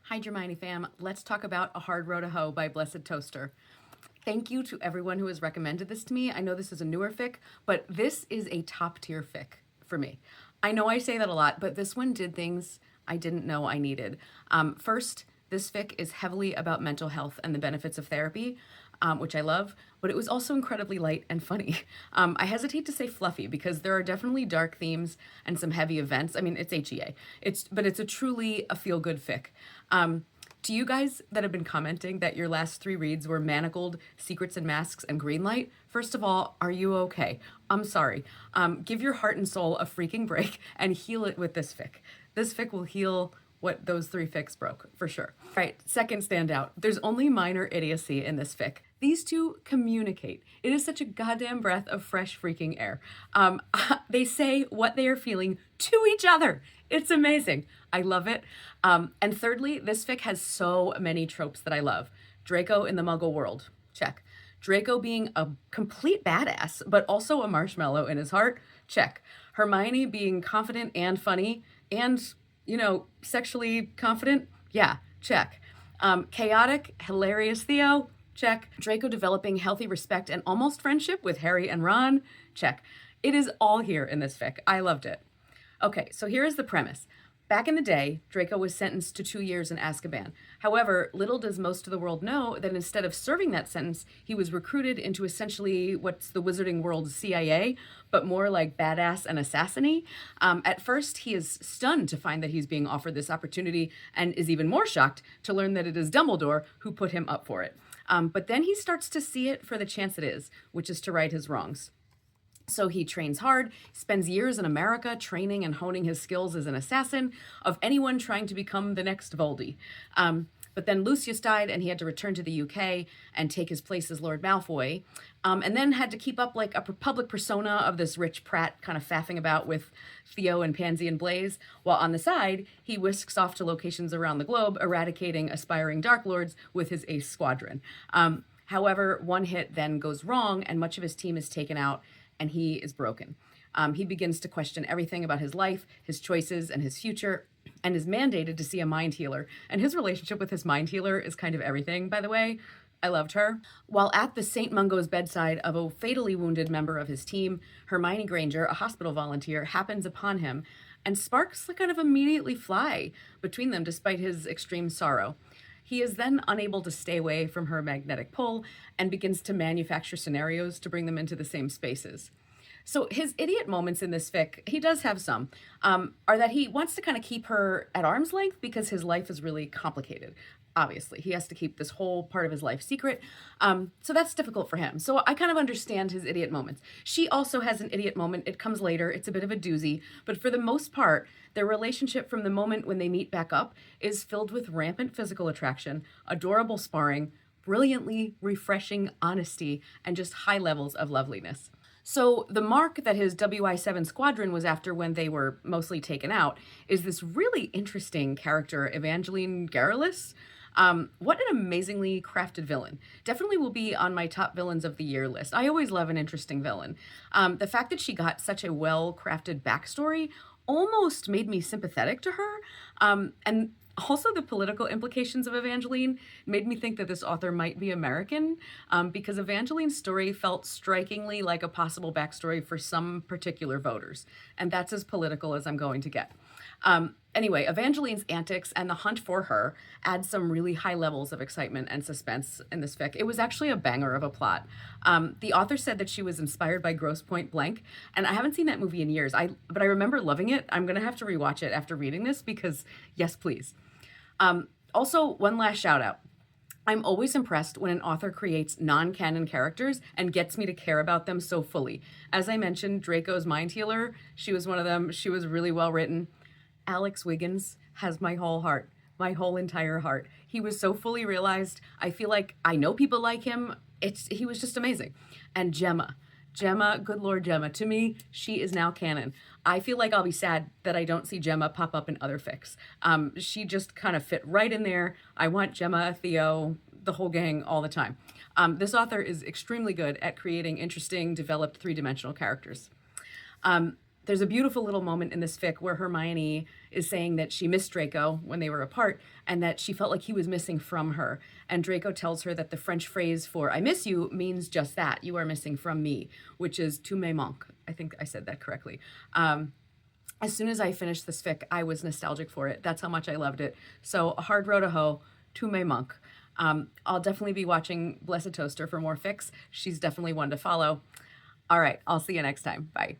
Hi, Dramione fam. Let's talk about A Hard Row to Hoe by BlessdToaster. Thank you to everyone who has recommended this to me. I know this is a newer fic, but this is a top tier fic for me. I know I say that a lot, but this one did things I didn't know I needed. First, this fic is heavily about mental health and the benefits of therapy, which I love, but it was also incredibly light and funny. I hesitate to say fluffy because there are definitely dark themes and some heavy events. I mean, it's HEA. But it's a truly a feel good fic. To you guys that have been commenting that your last three reads were Manacled, Secrets and Masks, and Greenlight, first of all, are you okay? I'm sorry. Give your heart and soul a freaking break and heal it with this fic. This fic will heal what those three fics broke, for sure. All right, second standout. There's only minor idiocy in this fic. These two communicate. It is such a goddamn breath of fresh freaking air. They say what they are feeling to each other. It's amazing. I love it. And thirdly, this fic has so many tropes that I love. Draco in the Muggle world, check. Draco being a complete badass, but also a marshmallow in his heart, check. Hermione being confident and funny and, sexually confident, yeah, check. Chaotic, hilarious Theo, check. Draco developing healthy respect and almost friendship with Harry and Ron, check. It is all here in this fic. I loved it. Okay, so here is the premise. Back in the day, Draco was sentenced to 2 years in Azkaban. However, little does most of the world know that instead of serving that sentence, he was recruited into essentially what's the Wizarding World's CIA, but more like badass and assassiny. At first, he is stunned to find that he's being offered this opportunity and is even more shocked to learn that it is Dumbledore who put him up for it. But then he starts to see it for the chance it is, which is to right his wrongs. So he trains hard, spends years in America training and honing his skills as an assassin of anyone trying to become the next Voldy. But then Lucius died and he had to return to the UK and take his place as Lord Malfoy. And then had to keep up like a public persona of this rich Pratt kind of faffing about with Theo and Pansy and Blaze, while on the side, he whisks off to locations around the globe, eradicating aspiring Dark Lords with his ace squadron. However, one hit then goes wrong and much of his team is taken out and he is broken. He begins to question everything about his life, his choices, and his future, and is mandated to see a mind healer. And his relationship with his mind healer is kind of everything, by the way. I loved her. While at the St. Mungo's bedside of a fatally wounded member of his team, Hermione Granger, a hospital volunteer, happens upon him, and sparks kind of immediately fly between them despite his extreme sorrow. He is then unable to stay away from her magnetic pull and begins to manufacture scenarios to bring them into the same spaces. So his idiot moments in this fic, he does have some, are that he wants to kind of keep her at arm's length because his life is really complicated. Obviously, he has to keep this whole part of his life secret. So that's difficult for him. So I kind of understand his idiot moments. She also has an idiot moment. It comes later. It's a bit of a doozy. But for the most part, their relationship from the moment when they meet back up is filled with rampant physical attraction, adorable sparring, brilliantly refreshing honesty, and just high levels of loveliness. So the mark that his WI7 squadron was after when they were mostly taken out is this really interesting character, Evangeline Garrulus. What an amazingly crafted villain. Definitely will be on my top villains of the year list. I always love an interesting villain. The fact that she got such a well-crafted backstory almost made me sympathetic to her. And also the political implications of Evangeline made me think that this author might be American, because Evangeline's story felt strikingly like a possible backstory for some particular voters. And that's as political as I'm going to get. Anyway, Evangeline's antics and the hunt for her add some really high levels of excitement and suspense in this fic. It was actually a banger of a plot. The author said that she was inspired by Grosse Pointe Blank, and I haven't seen that movie in years. But I remember loving it. I'm gonna have to rewatch it after reading this because yes, please. Also, one last shout out. I'm always impressed when an author creates non-canon characters and gets me to care about them so fully. As I mentioned, Draco's mind healer, she was one of them. She was really well written. Alex Wiggins has my whole heart, my whole entire heart. He was so fully realized. I feel like I know people like him. He was just amazing. And Gemma, good Lord Gemma, to me, she is now canon. I feel like I'll be sad that I don't see Gemma pop up in other fics. She just kind of fit right in there. I want Gemma, Theo, the whole gang all the time. This author is extremely good at creating interesting, developed three-dimensional characters. There's a beautiful little moment in this fic where Hermione is saying that she missed Draco when they were apart and that she felt like he was missing from her. And Draco tells her that the French phrase for I miss you means just that. You are missing from me, which is tu me manques. I think I said that correctly. As soon as I finished this fic, I was nostalgic for it. That's how much I loved it. So A Hard Row to Hoe, tu me manques. I'll definitely be watching Blessed Toaster for more fics. She's definitely one to follow. All right, I'll see you next time. Bye.